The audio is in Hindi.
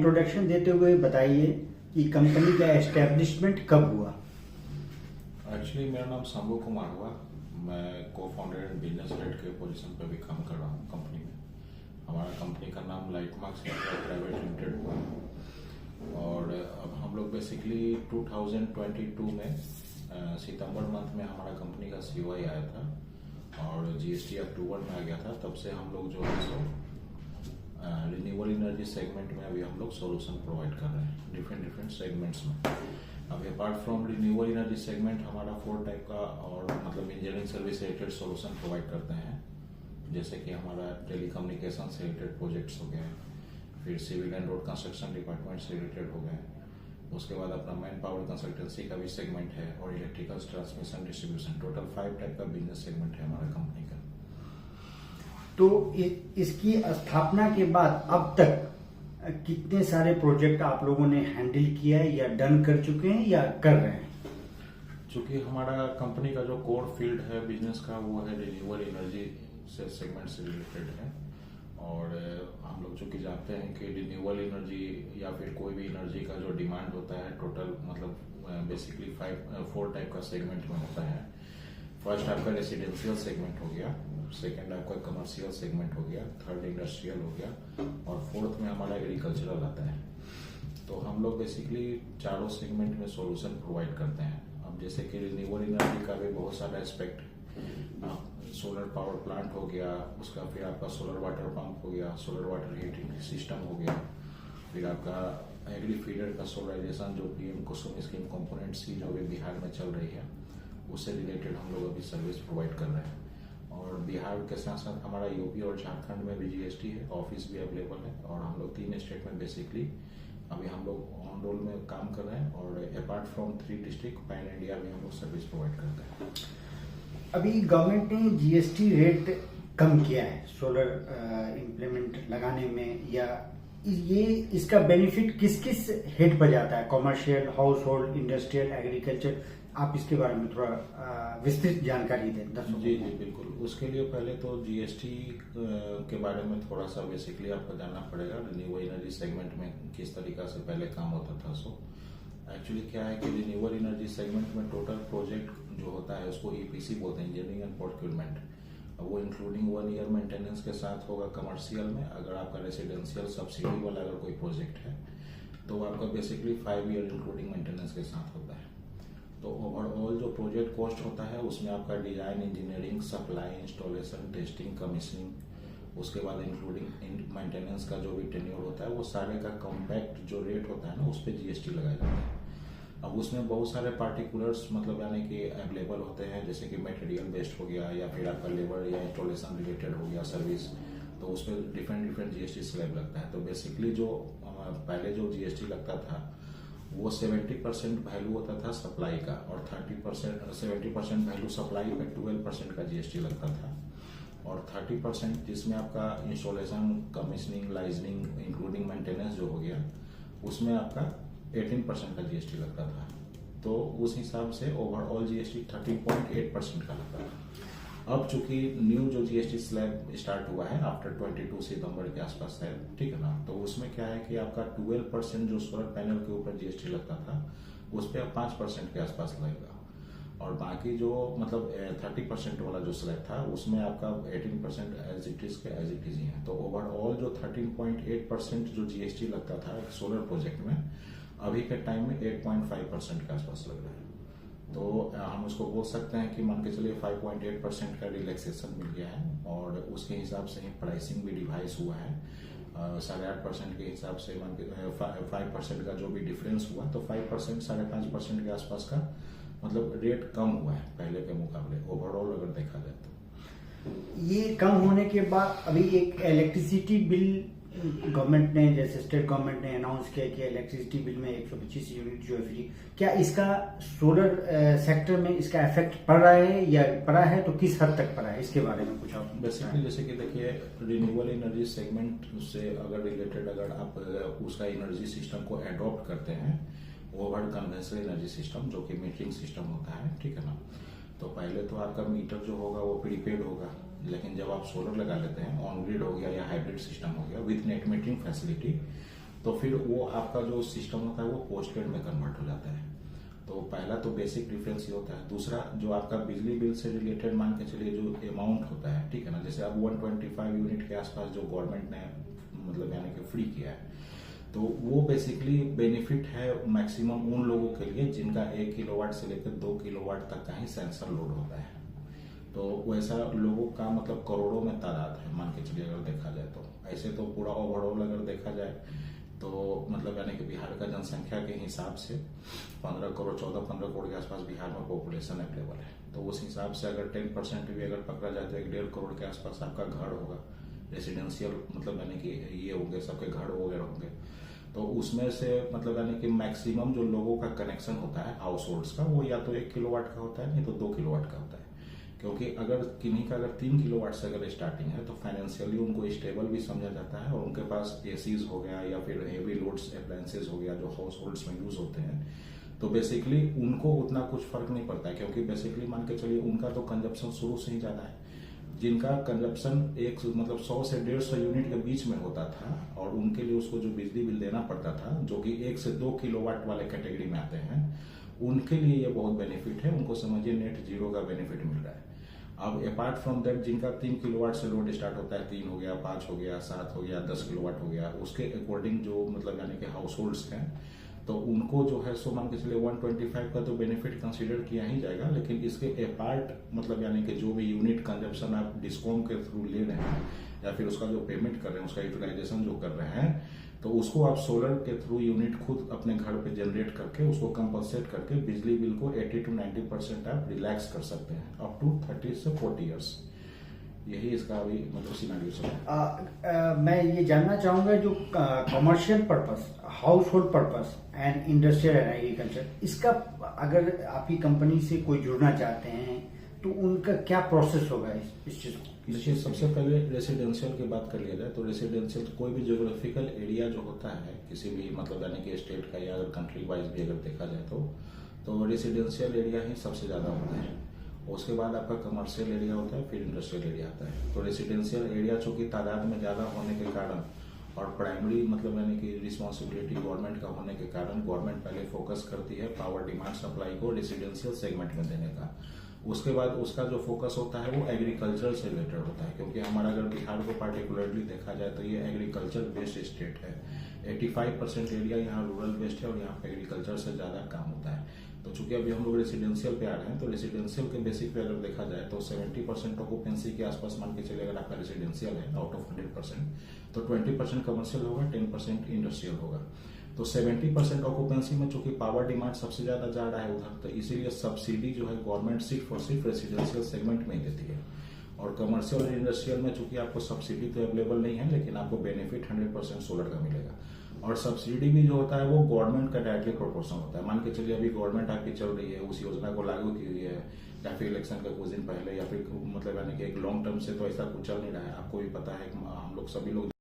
इंट्रोडक्शन देते हुए बताइए कि कंपनी का एस्टेब्लिशमेंट कब हुआ। एक्चुअली मेरा नाम शंभू कुमार हुआ। मैं को फाउंडर एंड बिजनेस हेड के पोजीशन पे भी काम कर रहा हूँ कंपनी में। हमारा कंपनी का नाम लाइटमार्क्स प्राइवेट लिमिटेड हुआ और अब हम लोग बेसिकली 2022 में सितंबर मंथ में हमारा कंपनी का COI आया था और GST अक्टूबर में आ गया था। तब से हम लोग जो है सो रिन्यूएबल एनर्जी सेगमेंट में अभी हम लोग सोल्यूशन प्रोवाइड कर रहे हैं डिफरेंट सेगमेंट्स में। अभी apart from renewable energy segment हमारा 4 टाइप का और मतलब engineering service related solution provide करते हैं, जैसे कि हमारा टेलीकम्युनिकेशन से रिलेटेड प्रोजेक्ट्स हो गए, फिर civil and road construction department से रिलेटेड हो गए, उसके बाद अपना मैन पावर कंसल्टेंसी का भी सेगमेंट है और electrical transmission distribution. Total 5 type का बिजनेस सेगमेंट है हमारा कंपनी का। तो इसकी स्थापना के बाद अब तक कितने सारे प्रोजेक्ट आप लोगों ने हैंडल किया है या डन कर चुके हैं या कर रहे हैं? चूंकि हमारा कंपनी का जो कोर फील्ड है बिजनेस का वो है रिन्यूएबल एनर्जी से सेगमेंट से रिलेटेड है और हम लोग चूंकि जानते हैं कि रिन्यूएबल एनर्जी या फिर कोई भी एनर्जी का जो डिमांड होता है टोटल मतलब बेसिकली 4 टाइप का सेगमेंट में होता है। फर्स्ट आपका रेसिडेंशियल सेगमेंट हो गया, सेकंड आपका कमर्शियल सेगमेंट हो गया, थर्ड इंडस्ट्रियल हो गया और फोर्थ में हमारा एग्रीकल्चरल आता है। तो हम लोग बेसिकली चारों सेगमेंट में सॉल्यूशन प्रोवाइड करते हैं। अब जैसे कि रिन्यूएबल एनर्जी का भी बहुत सारा एस्पेक्ट, सोलर पावर प्लांट हो गया, उसका फिर आपका सोलर वाटर पंप हो गया, सोलर वाटर हीटिंग सिस्टम हो गया, फिर आपका एग्री फीडर का सोलराइजेशन जो PM कुसुम स्कीम कंपोनेंट सी जो भी बिहार में चल रही है उससे रिलेटेड हम लोग अभी सर्विस प्रोवाइड कर रहे हैं। और बिहार के साथ साथ हमारा यूपी और झारखंड में भी GST है, ऑफिस भी अवेलेबल है और हम लोग 3 स्टेट में बेसिकली अभी हम लोग ऑन रोल में काम कर रहे हैं और apart from 3 district pan India में हम लोग सर्विस प्रोवाइड करते हैं। अभी गवर्नमेंट ने GST रेट कम किया है सोलर इम्प्लीमेंट लगाने में, या ये इसका बेनिफिट किस किस हेड पर जाता है? Commercial, house hold, industrial, agriculture, आप इसके बारे में थोड़ा विस्तृत जानकारी दें दर्शकों। जी बिल्कुल। उसके लिए पहले तो GST के बारे में थोड़ा सा बेसिकली आपको जानना पड़ेगा। रिन्यूएबल एनर्जी सेगमेंट में किस तरीका से पहले काम होता था। सो एक्चुअली क्या है कि रिन्यूएबल एनर्जी सेगमेंट में टोटल प्रोजेक्ट जो होता है उसको EPC बोलते हैं, इंजीनियरिंग एंड प्रोक्यूरमेंट। वो इंक्लूडिंग 1 ईयर मेंटेनेंस के साथ होगा कमर्शियल में। अगर आपका रेसिडेंशियल सब्सिडी वाला अगर कोई प्रोजेक्ट है तो आपका बेसिकली 5 ईयर इंक्लूडिंग मेंटेनेंस के साथ होता है। तो ओवरऑल जो प्रोजेक्ट कॉस्ट होता है उसमें आपका design, engineering, supply, installation, testing, commissioning, उसके बाद इंक्लूडिंग मेंटेनेंस का जो भी टेन्योर होता है वो सारे का कॉम्पैक्ट जो रेट होता है ना उस पर GST लगाया जाता है। अब उसमें बहुत सारे पार्टिकुलर्स मतलब यानी कि अवेलेबल होते हैं, जैसे कि मटेरियल बेस्ड हो गया या फिर आपका लेबर या इंस्टॉलेशन रिलेटेड हो गया सर्विस, तो उस पर डिफरेंट GST स्लैब लगता है। तो बेसिकली जो पहले जो GST लगता था वो 70% वैल्यू होता था सप्लाई का और 70% वैल्यू सप्लाई पे 12% का GST लगता था और 30% जिसमें आपका installation, commissioning, liaisoning including maintenance जो हो गया उसमें आपका 18% का GST लगता था। तो उस हिसाब से ओवरऑल GST 13.8% का लगता था। अब चूंकि न्यू जो GST स्लैब स्टार्ट हुआ है आफ्टर 22 सितंबर के आसपास है, ठीक है ना, तो उसमें क्या है कि आपका 12% जो सोलर पैनल के ऊपर GST लगता था उस पर अब 5% के आसपास लगेगा और बाकी जो मतलब 30% वाला जो स्लैब था उसमें आपका 18% एज इट इज ही है। तो ओवरऑल जो 13.8% जो GST लगता था सोलर प्रोजेक्ट में अभी के टाइम में 8.5% के आसपास लग रहा है। तो हम उसको बोल सकते हैं कि मान के चलिए 5.8% का रिलैक्सेशन मिल गया है और उसके हिसाब से ही प्राइसिंग भी डिवाइस हुआ है। 8.5% के हिसाब से मान के 5% का जो भी डिफरेंस हुआ तो 5% 5.5% के आसपास का मतलब रेट कम हुआ है पहले के मुकाबले ओवरऑल अगर देखा जाए तो। ये कम होने के बाद अभी एक इलेक्ट्रिसिटी बिल गवर्नमेंट ने, जैसे स्टेट गवर्नमेंट ने अनाउंस किया कि इलेक्ट्रिसिटी बिल में 125 यूनिट जो है फ्री, क्या इसका सोलर सेक्टर में इसका इफेक्ट पड़ रहा है या पड़ा है तो किस हद तक पड़ा है, इसके बारे में कुछ आप बेसिकली जैसे कि देखिए रिन्यूएबल एनर्जी सेगमेंट से अगर रिलेटेड अगर आप उसका एनर्जी सिस्टम को एडॉप्ट करते हैं ओवर कन्वेंशनल एनर्जी सिस्टम जो कि मीटरिंग सिस्टम होता है, ठीक है ना, तो पहले तो आपका मीटर जो होगा वो प्रीपेड होगा, लेकिन जब आप सोलर लगा लेते हैं ऑन ग्रिड हो गया या हाइब्रिड सिस्टम हो गया विथ नेट मीटरिंग फैसिलिटी, तो फिर वो आपका जो सिस्टम होता है वो पोस्ट पेड में कन्वर्ट हो जाता है। तो पहला तो बेसिक डिफरेंस ये होता है। दूसरा, जो आपका बिजली बिल से रिलेटेड मान के चलिए जो अमाउंट होता है, ठीक है ना, जैसे अब 125 यूनिट के आसपास जो गवर्नमेंट ने मतलब यानी कि फ्री किया है, तो वो बेसिकली बेनिफिट है मैक्सिमम उन लोगों के लिए जिनका 1 किलोवाट से लेकर 2 किलोवाट तक का ही सेंसर लोड होता है। तो वैसा लोगों का मतलब करोड़ों में तादाद है मान के चलिए अगर देखा जाए तो। ऐसे तो पूरा ओवरऑल अगर देखा जाए तो मतलब यानी कि बिहार का जनसंख्या के हिसाब से 15 करोड़ 14-15 करोड़ के आसपास बिहार में पॉपुलेशन अवेलेबल है। तो उस हिसाब से अगर 10% भी अगर पकड़ा जाए तो 1.5 करोड़ के आसपास आपका घर होगा, रेसिडेंशियल मतलब यानी कि ये होंगे, सबके घर वगैरह होंगे। तो उसमें से मतलब यानी कि मैक्सिमम जो लोगों का कनेक्शन होता है हाउस होल्ड्स का, वो या तो 1 किलोवाट का होता है, नहीं तो 2 किलोवाट का होता है। क्योंकि अगर किन्हीं का अगर 3 किलोवाट से अगर स्टार्टिंग है तो फाइनेंशियली उनको स्टेबल भी समझा जाता है, और उनके पास एसीज हो गया या फिर हेवी लोड्स अप्लायंसेज हो गया जो हाउस होल्ड्स में यूज होते हैं, तो बेसिकली उनको उतना कुछ फर्क नहीं पड़ता है। क्योंकि बेसिकली मान के चलिए उनका तो कंजप्शन शुरू से ही ज्यादा है। जिनका कंजप्शन एक मतलब 100 से 150 यूनिट के बीच में होता था और उनके लिए उसको जो बिजली बिल देना पड़ता था, जो कि 1 से 2 किलोवाट वाले कैटेगरी में आते हैं, उनके लिए ये बहुत बेनिफिट है। उनको समझिए नेट जीरो का बेनिफिट मिल रहा है। अब अपार्ट फ्रॉम दैट, जिनका 3 किलोवाट से लोड स्टार्ट होता है, 3 हो गया, 5 हो गया, 7 हो गया, 10 किलोवाट हो गया, उसके अकॉर्डिंग जो मतलब यानी कि हाउस होल्ड्स हैं, तो उनको जो है सो मान के चलिए 125 का तो बेनिफिट कंसीडर किया ही जाएगा। लेकिन इसके अपार्ट मतलब यानी कि जो भी यूनिट कंजप्शन आप डिस्कॉम के थ्रू ले रहे हैं या फिर उसका जो पेमेंट कर रहे हैं, उसका यूटिलाइजेशन जो कर रहे हैं, तो उसको आप सोलर के थ्रू यूनिट खुद अपने घर पे जनरेट करके उसको कंपनसेट करके बिजली बिल को 80 to 90% आप रिलैक्स कर सकते हैं अप टू 30 से 40 ईयर्स। यही इसका अभी मतलब सिनेरियो है। मैं ये जानना चाहूंगा जो commercial purpose, house hold purpose and industrial and agriculture, इसका अगर आपकी कंपनी से कोई जुड़ना चाहते हैं तो उनका क्या प्रोसेस होगा इस चीज को? देखिए, सबसे पहले रेसिडेंशियल की बात कर लिया जाए तो रेसिडेंशियल कोई भी ज्योग्राफिकल एरिया जो होता है किसी भी मतलब यानी कि स्टेट का या अगर कंट्री वाइज भी अगर देखा जाए तो रेसिडेंशियल एरिया ही सबसे ज़्यादा होता है। उसके बाद आपका कमर्शियल एरिया होता है, फिर इंडस्ट्रियल एरिया आता है। तो रेसिडेंशियल एरिया चूंकि तादाद में ज़्यादा होने के कारण और प्राइमरी मतलब यानी कि रिस्पॉन्सिबिलिटी गवर्नमेंट का होने के कारण गवर्नमेंट पहले फोकस करती है पावर डिमांड सप्लाई को रेसिडेंशियल सेगमेंट में देने का। उसके बाद उसका जो फोकस होता है वो एग्रीकल्चर से रिलेटेड होता है, क्योंकि हमारा अगर बिहार को पार्टिकुलरली देखा जाए तो ये एग्रीकल्चर बेस्ड स्टेट है। 85% एरिया यहाँ रूरल बेस्ड है और यहाँ पे एग्रीकल्चर से ज़्यादा काम होता है। तो चूंकि अभी हम लोग रेसिडेंशियल पे आ रहे हैं तो रेसिडेंशियल के बेसिक पे अगर देखा जाए तो 70% ऑक्यूपेंसी के आसपास मान के चलिए अगर आपका रेसिडेंशियल है आउट ऑफ 100%, तो 20% कमर्शियल होगा, 10% इंडस्ट्रियल होगा। तो 70% ऑक्यूपेंसी में चूंकि पावर डिमांड सबसे ज्यादा जा रहा है उधर, तो इसीलिए सब्सिडी जो है गवर्नमेंट सिर्फ और सिर्फ रेसिडेंशियल सेगमेंट में ही देती है। और कमर्शियल और इंडस्ट्रियल में चूंकि आपको सब्सिडी तो अवेलेबल नहीं है, लेकिन आपको बेनिफिट 100% सोलर का मिलेगा। और सब्सिडी भी जो होता है वो गवर्नमेंट का डायरेक्टली प्रोपोर्शनल होता है। मान के चलिए अभी गवर्नमेंट आपकी चल रही है, उस योजना को लागू की हुई है, या फिर इलेक्शन का कुछ दिन पहले या फिर मतलब यानी कि एक लॉन्ग टर्म से तो ऐसा कुछ चल नहीं रहा है। आपको भी पता है, हम लोग सभी लोग